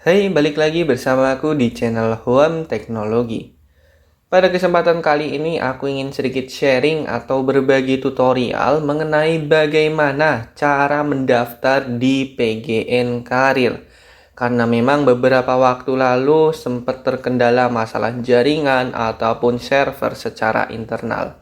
Hai, balik lagi bersama aku di channel Huam Teknologi. Pada kesempatan kali ini aku ingin sedikit sharing atau berbagi tutorial mengenai bagaimana cara mendaftar di PGN Karir. Karena memang beberapa waktu lalu sempat terkendala masalah jaringan ataupun server secara internal.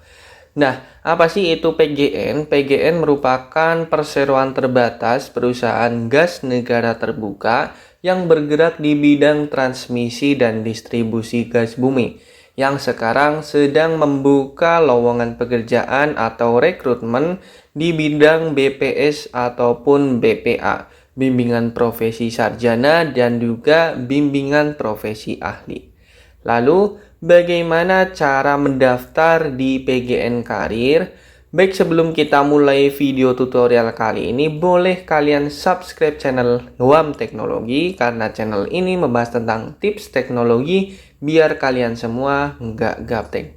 Nah, apa sih itu PGN? PGN merupakan perseroan terbatas perusahaan gas negara terbuka yang bergerak di bidang transmisi dan distribusi gas bumi, yang sekarang sedang membuka lowongan pekerjaan atau rekrutmen di bidang BPS ataupun BPA, bimbingan profesi sarjana dan juga bimbingan profesi ahli. Lalu, bagaimana cara mendaftar di PGN Karir? Baik, sebelum kita mulai video tutorial kali ini, boleh kalian subscribe channel Huam Teknologi karena channel ini membahas tentang tips teknologi biar kalian semua nggak gaptek.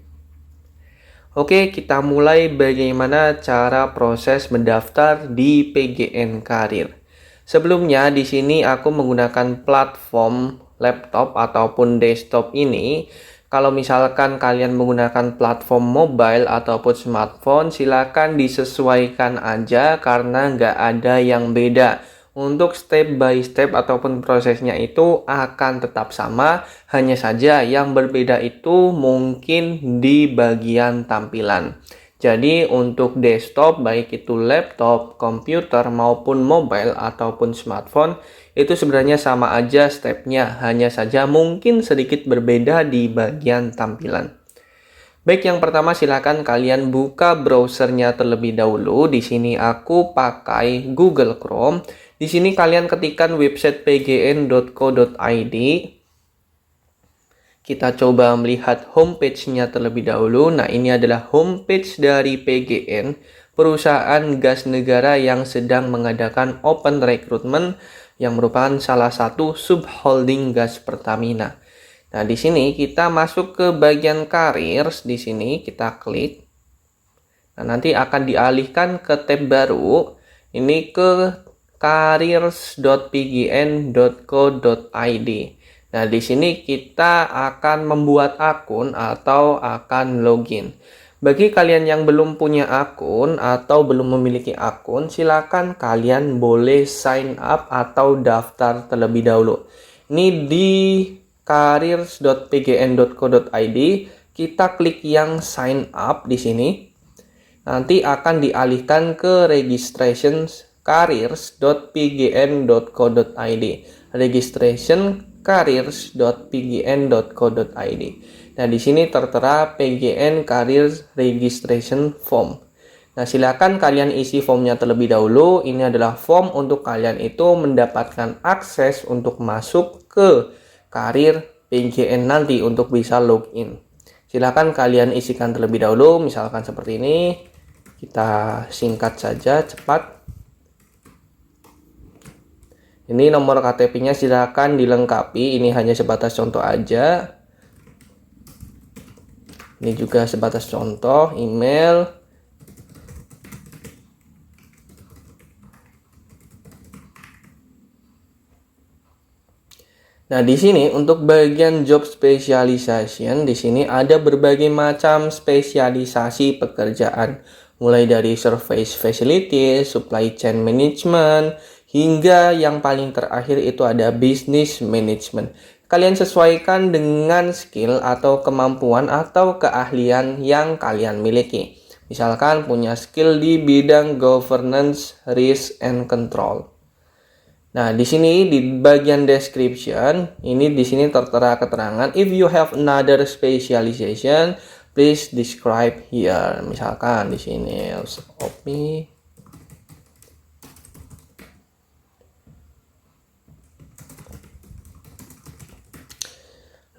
Oke, kita mulai bagaimana cara proses mendaftar di PGN Karir. Sebelumnya di sini aku menggunakan platform laptop ataupun desktop ini. Kalau misalkan kalian menggunakan platform mobile ataupun smartphone, silakan disesuaikan aja karena nggak ada yang beda. Untuk step by step ataupun prosesnya itu akan tetap sama, hanya saja yang berbeda itu mungkin di bagian tampilan. Jadi untuk desktop, baik itu laptop, komputer maupun mobile ataupun smartphone, itu sebenarnya sama aja stepnya, hanya saja mungkin sedikit berbeda di bagian tampilan. Baik, yang pertama silakan kalian buka browsernya terlebih dahulu. Di sini aku pakai Google Chrome. Di sini kalian ketikkan website pgn.co.id. Kita coba melihat homepage-nya terlebih dahulu. Nah, ini adalah homepage dari PGN, perusahaan gas negara yang sedang mengadakan open recruitment yang merupakan salah satu subholding gas Pertamina. Nah, di sini kita masuk ke bagian karir. Di sini kita klik. Nah, nanti akan dialihkan ke tab baru. Ini ke careers.pgn.co.id. Nah, di sini kita akan membuat akun atau akan login. Bagi kalian yang belum punya akun atau belum memiliki akun, silakan kalian boleh sign up atau daftar terlebih dahulu. Ini di careers.pgn.co.id, kita klik yang sign up di sini. Nanti akan dialihkan ke registration careers.pgn.co.id. Registration careers.pgn.co.id. Nah, di sini tertera PGN Careers Registration Form. Nah, silakan kalian isi formnya terlebih dahulu. Ini adalah form untuk kalian itu mendapatkan akses untuk masuk ke karir PGN nanti untuk bisa login. Silakan kalian isikan terlebih dahulu, misalkan seperti ini. Kita singkat saja, cepat. Ini nomor KTP-nya silakan dilengkapi. Ini hanya sebatas contoh aja. Ini juga sebatas contoh, email. Nah, di sini untuk bagian job specialization, di sini ada berbagai macam spesialisasi pekerjaan, mulai dari service facility, supply chain management, hingga yang paling terakhir itu ada business management. Kalian sesuaikan dengan skill atau kemampuan atau keahlian yang kalian miliki. Misalkan punya skill di bidang governance, risk, and control. Nah, di sini di bagian description, ini di sini tertera keterangan, if you have another specialization, please describe here. Misalkan di sini, copy.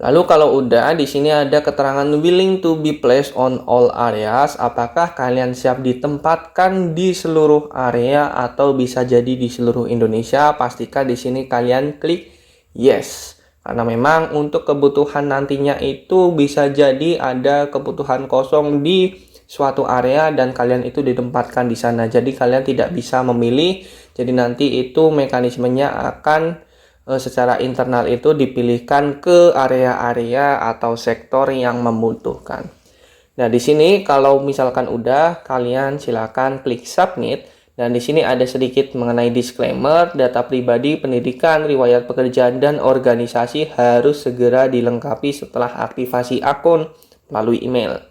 Lalu kalau udah, di sini ada keterangan willing to be placed on all areas. Apakah kalian siap ditempatkan di seluruh area atau bisa jadi di seluruh Indonesia? Pastikan di sini kalian klik yes. Karena memang untuk kebutuhan nantinya itu bisa jadi ada kebutuhan kosong di suatu area dan kalian itu ditempatkan di sana. Jadi kalian tidak bisa memilih. Jadi nanti itu mekanismenya akan secara internal itu dipilihkan ke area-area atau sektor yang membutuhkan. Nah, di sini kalau misalkan udah, kalian silakan klik submit. Dan di sini ada sedikit mengenai disclaimer, data pribadi, pendidikan, riwayat pekerjaan, dan organisasi harus segera dilengkapi setelah aktivasi akun melalui email.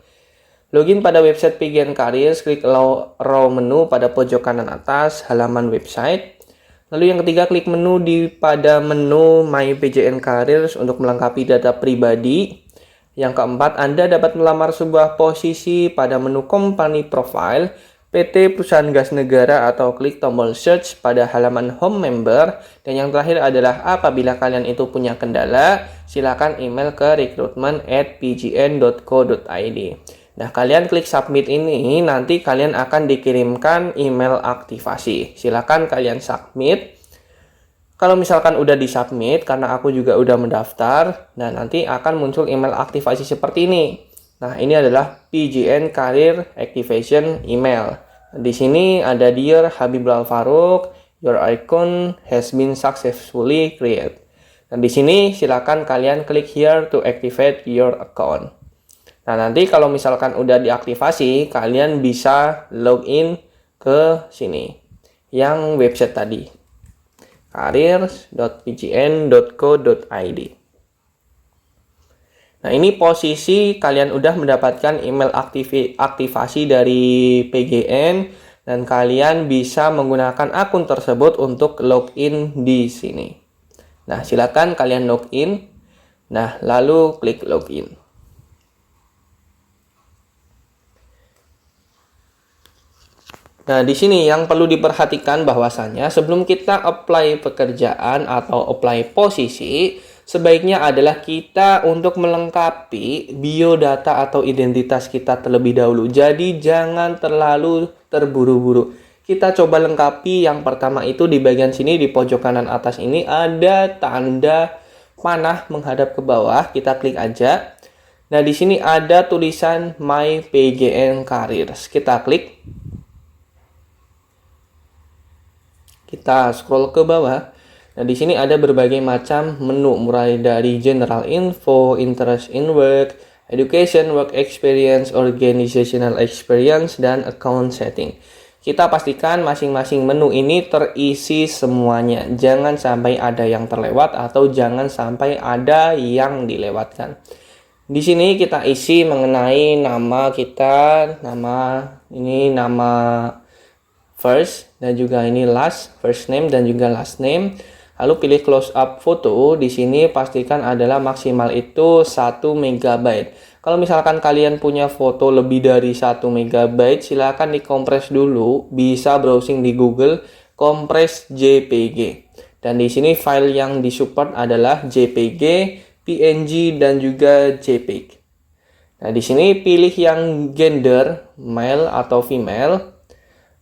Login pada website PGN Careers, klik raw menu pada pojok kanan atas halaman website. Lalu yang ketiga, klik menu pada menu My PGN Careers untuk melengkapi data pribadi. Yang keempat, Anda dapat melamar sebuah posisi pada menu Company Profile, PT, perusahaan gas negara, atau klik tombol search pada halaman home member. Dan yang terakhir adalah apabila kalian itu punya kendala, silakan email ke recruitment@pgn.co.id. Nah, kalian klik submit ini, nanti kalian akan dikirimkan email aktivasi. Silakan kalian submit. Kalau misalkan udah disubmit, karena aku juga udah mendaftar, nah nanti akan muncul email aktivasi seperti ini. Nah, ini adalah PGN Career Activation Email. Di sini ada Dear Habibul Farouk, your account has been successfully created. Dan di sini silakan kalian klik here to activate your account. Nah, nanti kalau misalkan udah diaktifasi, kalian bisa login ke sini, yang website tadi, careers.pgn.co.id. Nah, ini posisi kalian udah mendapatkan email aktivasi dari PGN, dan kalian bisa menggunakan akun tersebut untuk login di sini. Nah, silakan kalian login. Nah, lalu klik login. Nah, di sini yang perlu diperhatikan bahwasanya sebelum kita apply pekerjaan atau apply posisi, sebaiknya adalah kita untuk melengkapi biodata atau identitas kita terlebih dahulu. Jadi jangan terlalu terburu-buru. Kita coba lengkapi. Yang pertama itu di bagian sini di pojok kanan atas ini ada tanda panah menghadap ke bawah. Kita klik aja. Nah, di sini ada tulisan My PGN Careers. Kita klik. Kita scroll ke bawah. Nah, di sini ada berbagai macam menu, mulai dari general info, interest in work, education, work experience, organizational experience, dan account setting. Kita pastikan masing-masing menu ini terisi semuanya. Jangan sampai ada yang terlewat atau jangan sampai ada yang dilewatkan. Di sini kita isi mengenai nama kita, nama first, dan juga ini last, first name dan juga last name. Lalu pilih close up foto. Di sini pastikan adalah maksimal itu 1 MB. Kalau misalkan kalian punya foto lebih dari 1 MB, silakan dikompres dulu. Bisa browsing di Google, kompres JPG. Dan di sini file yang disupport adalah JPG, PNG, dan juga JPEG. Nah, di sini pilih yang gender, male atau female.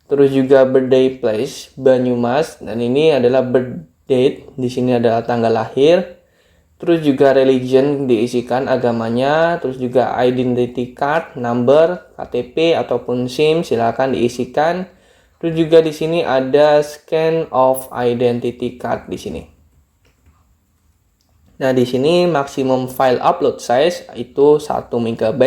Terus juga birthday place, Banyumas, dan ini adalah birth date, di sini adalah tanggal lahir. Terus juga religion diisikan agamanya, terus juga identity card, number, KTP ataupun SIM silakan diisikan. Terus juga di sini ada scan of identity card di sini. Nah, di sini maksimum file upload size itu 1 MB.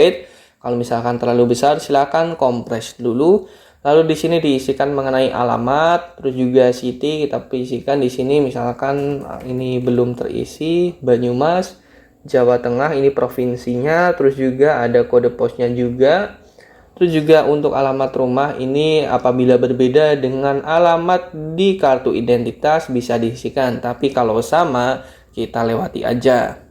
Kalau misalkan terlalu besar silakan kompres dulu. Lalu di sini diisikan mengenai alamat, terus juga city kita isikan di sini. Misalkan ini belum terisi, Banyumas, Jawa Tengah, ini provinsinya. Terus juga ada kode posnya juga. Terus juga untuk alamat rumah ini apabila berbeda dengan alamat di kartu identitas bisa diisikan. Tapi kalau sama kita lewati aja.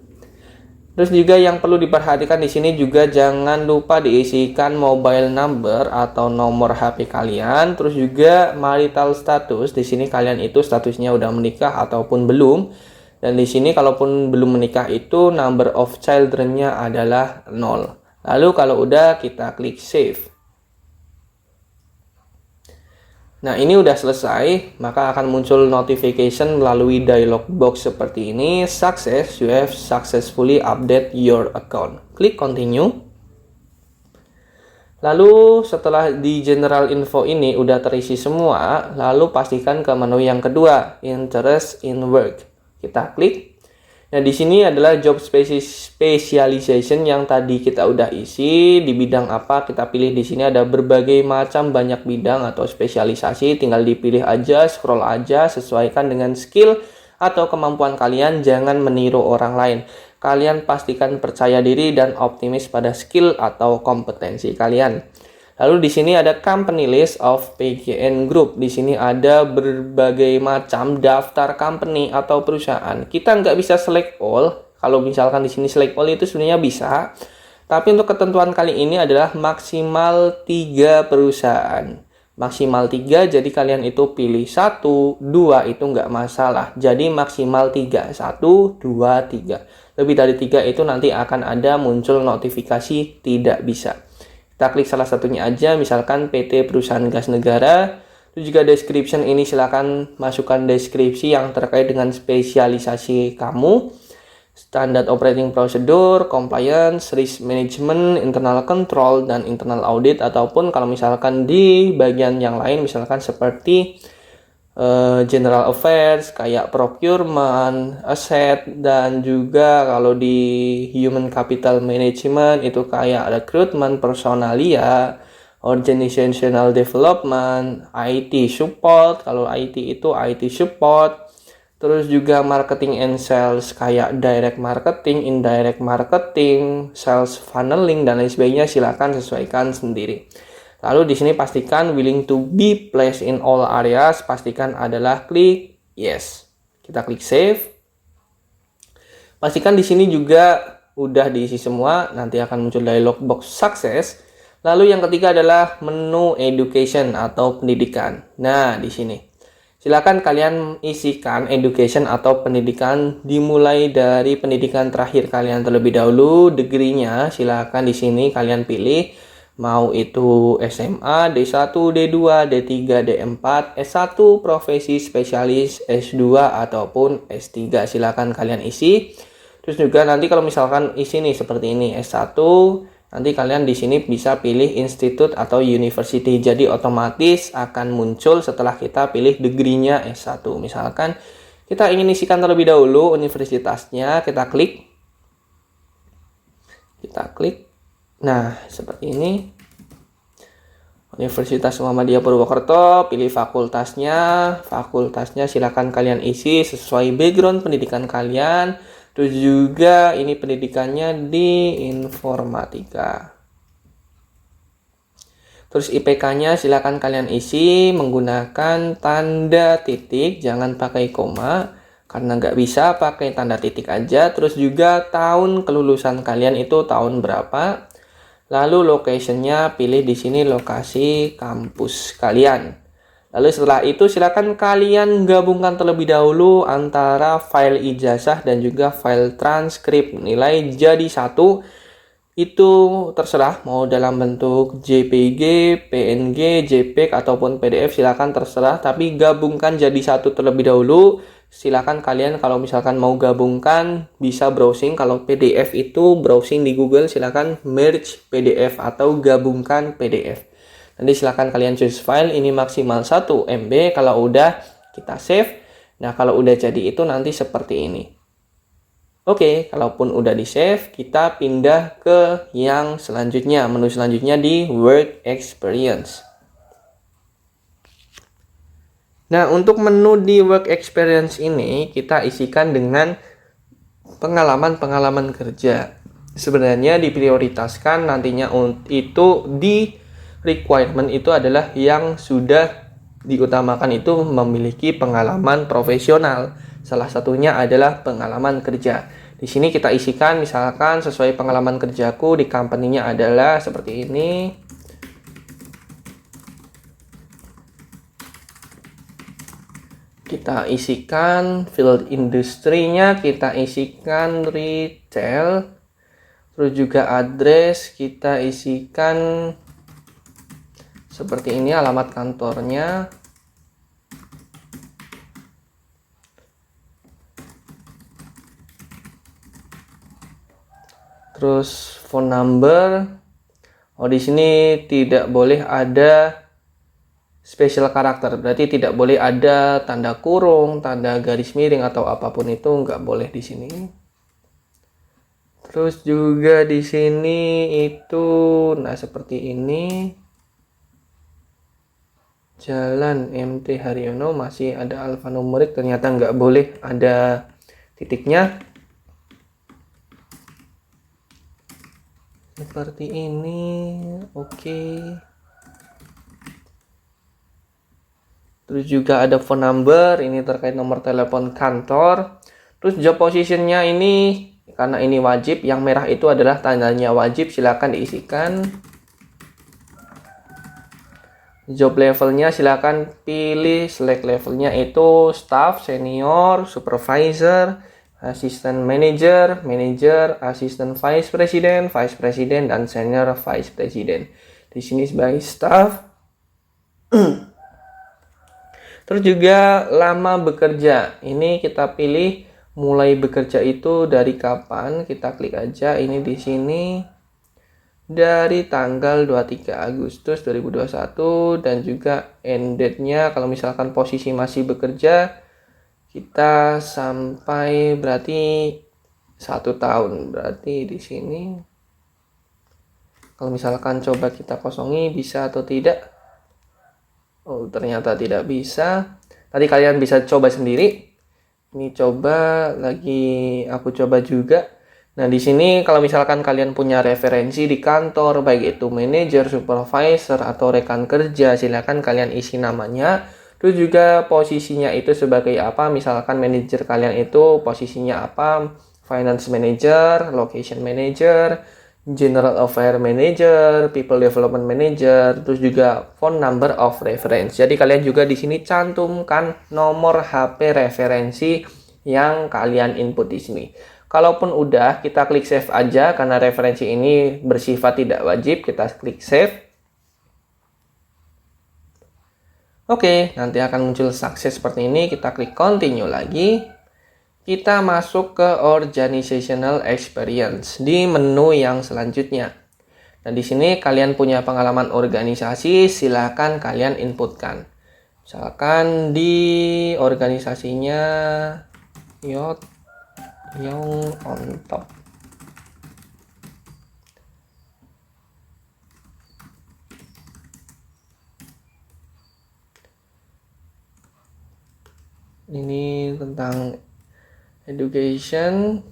Terus juga yang perlu diperhatikan di sini juga jangan lupa diisikan mobile number atau nomor HP kalian. Terus juga marital status. Di sini kalian itu statusnya udah menikah ataupun belum. Dan di sini kalaupun belum menikah itu number of children-nya adalah 0. Lalu kalau udah kita klik save. Nah, ini udah selesai, maka akan muncul notification melalui dialog box seperti ini. Success, you have successfully update your account. Klik continue. Lalu setelah di general info ini udah terisi semua, lalu pastikan ke menu yang kedua, interest in work. Kita klik. Nah, di sini adalah job specialization yang tadi kita udah isi. Di bidang apa kita pilih. Di sini ada berbagai macam banyak bidang atau spesialisasi. Tinggal dipilih aja, scroll aja, sesuaikan dengan skill atau kemampuan kalian. Jangan meniru orang lain. Kalian pastikan percaya diri dan optimis pada skill atau kompetensi kalian. Lalu di sini ada company list of PGN Group. Di sini ada berbagai macam daftar company atau perusahaan. Kita nggak bisa select all. Kalau misalkan di sini select all itu sebenarnya bisa. Tapi untuk ketentuan kali ini adalah maksimal 3 perusahaan. Maksimal 3, jadi kalian itu pilih 1, 2 itu nggak masalah. Jadi maksimal 3, 1, 2, 3. Lebih dari 3 itu nanti akan ada muncul notifikasi tidak bisa. Kita klik salah satunya aja, misalkan PT Perusahaan Gas Negara. Itu juga description ini silakan masukkan deskripsi yang terkait dengan spesialisasi kamu. Standard operating procedure, compliance, risk management, internal control, dan internal audit. Ataupun kalau misalkan di bagian yang lain, misalkan seperti general affairs, kayak procurement, asset, dan juga kalau di human capital management itu kayak recruitment, personalia, organizational development, IT support. Kalau IT itu IT support. Terus juga marketing and sales kayak direct marketing, indirect marketing, sales funneling, dan lain sebagainya. Silakan sesuaikan sendiri. Lalu di sini pastikan willing to be placed in all areas, pastikan adalah klik yes. Kita klik save. Pastikan di sini juga udah diisi semua, nanti akan muncul dialog box sukses. Lalu yang ketiga adalah menu education atau pendidikan. Nah, di sini silakan kalian isikan education atau pendidikan dimulai dari pendidikan terakhir kalian terlebih dahulu, degree-nya silakan di sini kalian pilih. Mau itu SMA, D1, D2, D3, D4, S1, profesi spesialis, S2, ataupun S3. Silakan kalian isi. Terus juga nanti kalau misalkan isi nih seperti ini, S1, nanti kalian di sini bisa pilih institut atau university. Jadi otomatis akan muncul setelah kita pilih degree-nya S1. Misalkan kita ingin isikan terlebih dahulu universitasnya, kita klik. Nah, seperti ini. Universitas Muhammadiyah Purwokerto, pilih fakultasnya. Fakultasnya silakan kalian isi sesuai background pendidikan kalian. Terus juga ini pendidikannya di informatika. Terus IPK-nya silakan kalian isi menggunakan tanda titik, jangan pakai koma. Karena nggak bisa pakai tanda titik aja. Terus juga tahun kelulusan kalian itu tahun berapa. Lalu location-nya pilih di sini lokasi kampus kalian. Lalu setelah itu silakan kalian gabungkan terlebih dahulu antara file ijazah dan juga file transkrip. Nilai jadi 1. Itu terserah mau dalam bentuk JPG, PNG, JPEG ataupun PDF, silakan terserah, tapi gabungkan jadi 1 terlebih dahulu. Silakan kalian kalau misalkan mau gabungkan bisa browsing. Kalau PDF itu browsing di Google, silakan merge PDF atau gabungkan PDF. Nanti silakan kalian choose file, ini maksimal 1 MB. Kalau udah kita save. Nah, kalau udah jadi itu nanti seperti ini. Oke, kalaupun udah di save, kita pindah ke yang selanjutnya. Menu selanjutnya di Work Experience. Nah, untuk menu di Work Experience ini kita isikan dengan pengalaman-pengalaman kerja. Sebenarnya diprioritaskan nantinya itu di requirement itu adalah yang sudah diutamakan itu memiliki pengalaman profesional. Salah satunya adalah pengalaman kerja. Di sini kita isikan misalkan sesuai pengalaman kerjaku di company-nya adalah seperti ini. Kita isikan field industri-nya, kita isikan retail, terus juga address kita isikan seperti ini alamat kantornya. Terus phone number. Oh, di sini tidak boleh ada special karakter. Berarti tidak boleh ada tanda kurung, tanda garis miring atau apapun itu nggak boleh di sini. Terus juga di sini itu, nah seperti ini. Jalan MT Haryono masih ada alfanumerik, ternyata nggak boleh ada titiknya. Seperti ini, oke. Terus juga ada phone number, ini terkait nomor telepon kantor. Terus job positionnya ini, karena ini wajib, yang merah itu adalah tandanya wajib, silakan diisikan. Job levelnya silakan pilih, select levelnya itu staff, senior, supervisor, assistant manager, manager, assistant vice president, vice president, dan senior vice president. Di sini sebagai staff. Terus juga lama bekerja. Ini kita pilih mulai bekerja itu dari kapan. Kita klik aja ini di sini. Dari tanggal 23 Agustus 2021 dan juga end date-nya kalau misalkan posisi masih bekerja kita sampai berarti 1 tahun. Berarti di sini kalau misalkan coba kita kosongi bisa atau tidak? Oh, ternyata tidak bisa. Tadi kalian bisa coba sendiri. Ini coba lagi aku coba juga. Nah, di sini kalau misalkan kalian punya referensi di kantor, baik itu manajer, supervisor, atau rekan kerja, silakan kalian isi namanya. Terus juga posisinya itu sebagai apa, misalkan manajer kalian itu posisinya apa, finance manager, location manager, general affair manager, people development manager, terus juga phone number of reference. Jadi kalian juga di sini cantumkan nomor HP referensi yang kalian input di sini. Kalaupun udah, kita klik save aja karena referensi ini bersifat tidak wajib. Kita klik save. Oke, nanti akan muncul sukses seperti ini. Kita klik continue lagi. Kita masuk ke organizational experience di menu yang selanjutnya. Nah, di sini kalian punya pengalaman organisasi, silakan kalian inputkan. Misalkan di organisasinya Young on top. Ini tentang education.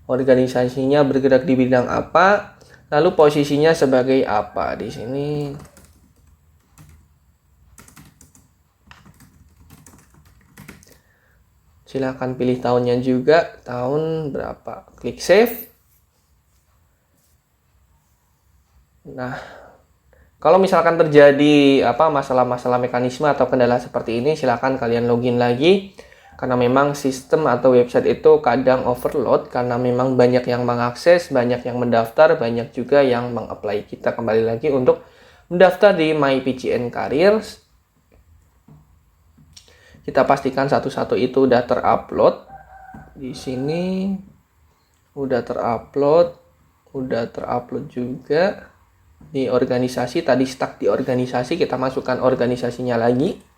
Organisasinya bergerak di bidang apa? Lalu posisinya sebagai apa di sini? Silahkan pilih tahunnya juga, tahun berapa. Klik save. Nah, kalau misalkan terjadi masalah-masalah mekanisme atau kendala seperti ini, silahkan kalian login lagi. Karena memang sistem atau website itu kadang overload, karena memang banyak yang mengakses, banyak yang mendaftar, banyak juga yang mengapply. Kita kembali lagi untuk mendaftar di My PCN Careers. Kita pastikan satu-satu itu udah terupload. Di sini udah terupload juga. Di organisasi, tadi stuck di organisasi, kita masukkan organisasinya lagi.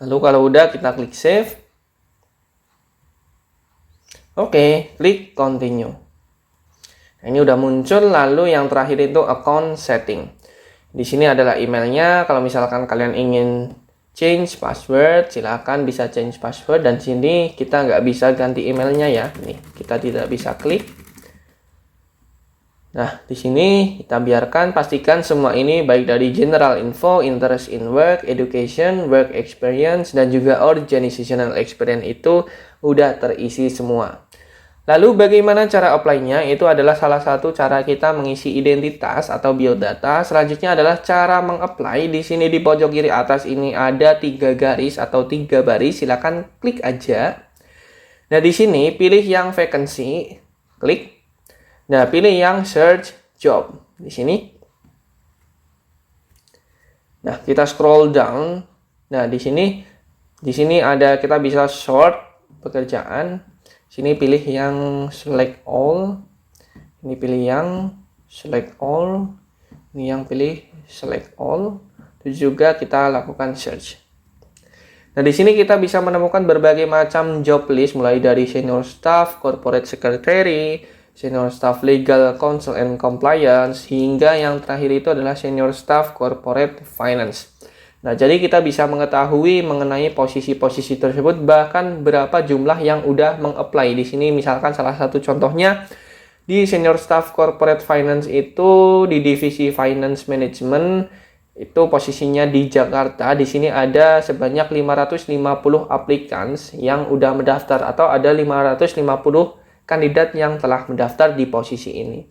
Lalu kalau udah kita klik save. Oke, klik continue. Nah, ini udah muncul, lalu yang terakhir itu account setting. Di sini adalah emailnya. Kalau misalkan kalian ingin change password, silakan bisa change password. Dan sini kita nggak bisa ganti emailnya ya. Nih, kita tidak bisa klik. Nah, di sini kita biarkan, pastikan semua ini baik dari general info, interest in work, education, work experience, dan juga organizational experience itu udah terisi semua. Lalu bagaimana cara apply-nya? Itu adalah salah satu cara kita mengisi identitas atau biodata. Selanjutnya adalah cara meng-apply. Di sini di pojok kiri atas ini ada 3 garis atau 3 baris. Silakan klik aja. Nah, di sini pilih yang vacancy, klik. Nah, pilih yang search job di sini. Nah, kita scroll down. Nah, di sini ada kita bisa sort pekerjaan. Sini pilih yang select all. Ini pilih yang select all. Ini yang pilih select all. Terus juga kita lakukan search. Nah, di sini kita bisa menemukan berbagai macam job list mulai dari senior staff, corporate secretary, senior staff legal, counsel and compliance, hingga yang terakhir itu adalah senior staff corporate finance. Nah, jadi kita bisa mengetahui mengenai posisi-posisi tersebut, bahkan berapa jumlah yang udah meng-apply. Di sini misalkan salah satu contohnya di senior staff corporate finance itu di divisi finance management itu posisinya di Jakarta. Di sini ada sebanyak 550 applicants yang udah mendaftar atau ada 550 kandidat yang telah mendaftar di posisi ini.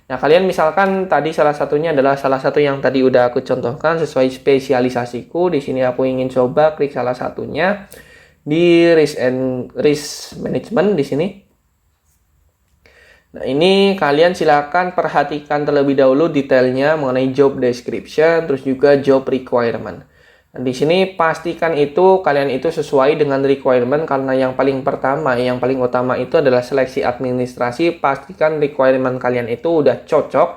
Nah, kalian misalkan tadi salah satunya adalah salah satu yang tadi udah aku contohkan sesuai spesialisasiku. Di sini aku ingin coba klik salah satunya di risk management di sini. Nah, ini kalian silakan perhatikan terlebih dahulu detailnya mengenai job description, terus juga job requirement. Nah, di sini pastikan itu kalian itu sesuai dengan requirement, karena yang paling pertama, yang paling utama itu adalah seleksi administrasi. Pastikan requirement kalian itu udah cocok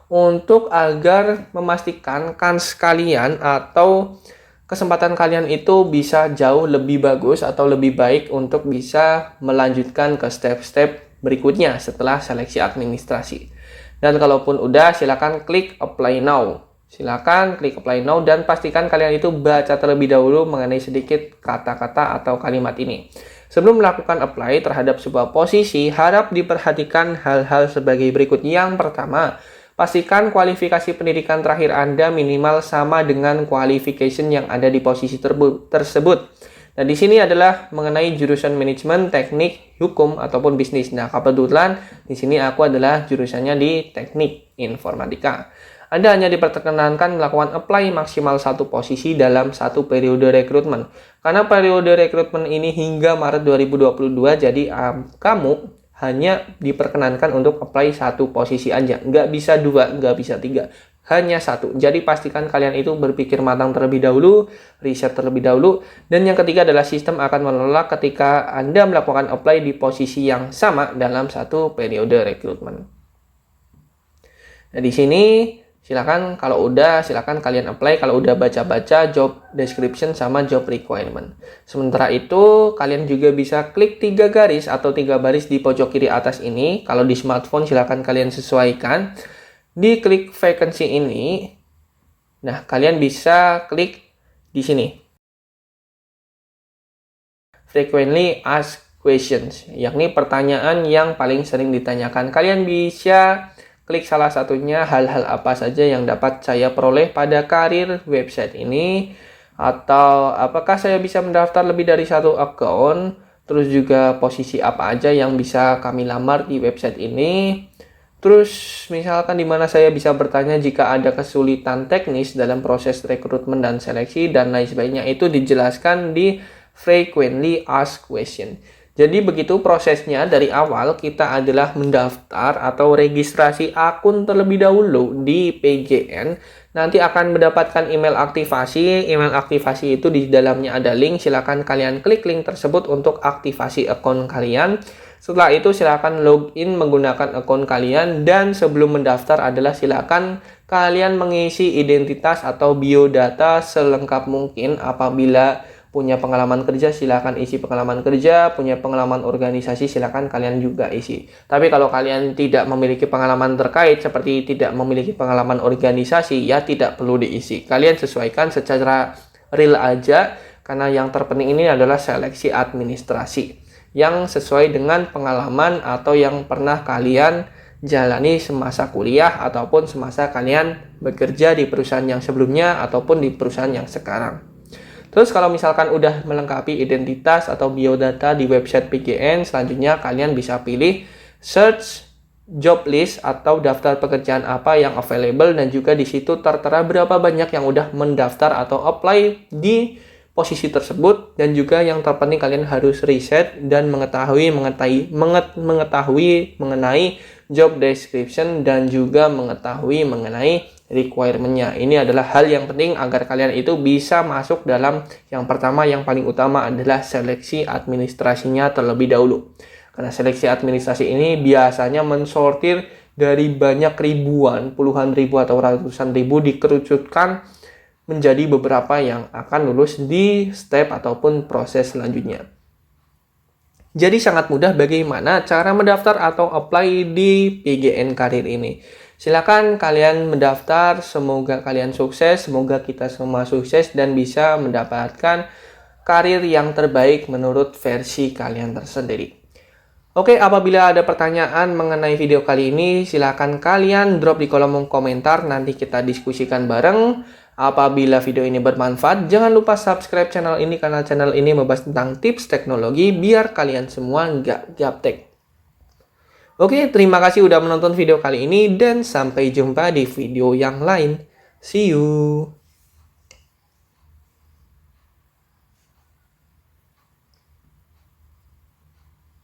untuk agar memastikan kans kalian atau kesempatan kalian itu bisa jauh lebih bagus atau lebih baik untuk bisa melanjutkan ke step-step berikutnya setelah seleksi administrasi. Dan kalaupun udah, silakan klik apply now. Silakan klik apply now dan pastikan kalian itu baca terlebih dahulu mengenai sedikit kata-kata atau kalimat ini. Sebelum melakukan apply terhadap sebuah posisi, harap diperhatikan hal-hal sebagai berikut. Yang pertama, pastikan kualifikasi pendidikan terakhir Anda minimal sama dengan qualification yang ada di posisi tersebut. Nah, di sini adalah mengenai jurusan manajemen, teknik, hukum, ataupun bisnis. Nah, kebetulan di sini aku adalah jurusannya di teknik informatika. Anda hanya diperkenankan melakukan apply maksimal satu posisi dalam satu periode rekrutmen. Karena periode rekrutmen ini hingga Maret 2022, jadi kamu hanya diperkenankan untuk apply satu posisi aja. Nggak bisa dua, nggak bisa tiga. Hanya satu. Jadi pastikan kalian itu berpikir matang terlebih dahulu, riset terlebih dahulu. Dan yang ketiga adalah sistem akan menolak ketika Anda melakukan apply di posisi yang sama dalam satu periode rekrutmen. Nah, di sini silakan kalau udah, silakan kalian apply kalau udah baca-baca job description sama job requirement. Sementara itu, kalian juga bisa klik 3 garis atau 3 baris di pojok kiri atas ini. Kalau di smartphone silakan kalian sesuaikan. Di klik vacancy ini, nah kalian bisa klik di sini. Frequently asked questions, yakni pertanyaan yang paling sering ditanyakan. Kalian bisa klik salah satunya hal-hal apa saja yang dapat saya peroleh pada karir website ini, atau apakah saya bisa mendaftar lebih dari satu account, terus juga posisi apa aja yang bisa kami lamar di website ini. Terus misalkan di mana saya bisa bertanya jika ada kesulitan teknis dalam proses rekrutmen dan seleksi dan lain sebagainya, itu dijelaskan di frequently asked question. Jadi begitu prosesnya dari awal. Kita adalah mendaftar atau registrasi akun terlebih dahulu di PGN. Nanti akan mendapatkan email aktivasi. Email aktivasi itu di dalamnya ada link. Silakan kalian klik link tersebut untuk aktivasi akun kalian. Setelah itu silakan login menggunakan akun kalian, dan sebelum mendaftar adalah silakan kalian mengisi identitas atau biodata selengkap mungkin. Apabila punya pengalaman kerja silakan isi pengalaman kerja, punya pengalaman organisasi silakan kalian juga isi. Tapi kalau kalian tidak memiliki pengalaman terkait seperti tidak memiliki pengalaman organisasi, ya tidak perlu diisi. Kalian sesuaikan secara real aja, karena yang terpenting ini adalah seleksi administrasi yang sesuai dengan pengalaman atau yang pernah kalian jalani semasa kuliah ataupun semasa kalian bekerja di perusahaan yang sebelumnya ataupun di perusahaan yang sekarang. Terus kalau misalkan udah melengkapi identitas atau biodata di website PGN, selanjutnya kalian bisa pilih search job list atau daftar pekerjaan apa yang available, dan juga di situ tertera berapa banyak yang udah mendaftar atau apply di posisi tersebut. Dan juga yang terpenting kalian harus riset dan mengetahui mengenai job description dan juga mengetahui mengenai requirement-nya. Ini adalah hal yang penting agar kalian itu bisa masuk dalam yang pertama, yang paling utama adalah seleksi administrasinya terlebih dahulu. Karena seleksi administrasi ini biasanya mensortir dari banyak ribuan, puluhan ribu atau ratusan ribu dikerucutkan menjadi beberapa yang akan lulus di step ataupun proses selanjutnya. Jadi sangat mudah bagaimana cara mendaftar atau apply di PGN Karir ini. Silakan kalian mendaftar, semoga kalian sukses, semoga kita semua sukses dan bisa mendapatkan karir yang terbaik menurut versi kalian tersendiri. Oke, apabila ada pertanyaan mengenai video kali ini, silakan kalian drop di kolom komentar, nanti kita diskusikan bareng. Apabila video ini bermanfaat, jangan lupa subscribe channel ini karena channel ini membahas tentang tips teknologi biar kalian semua nggak gaptek. Oke, terima kasih udah menonton video kali ini dan sampai jumpa di video yang lain. See you!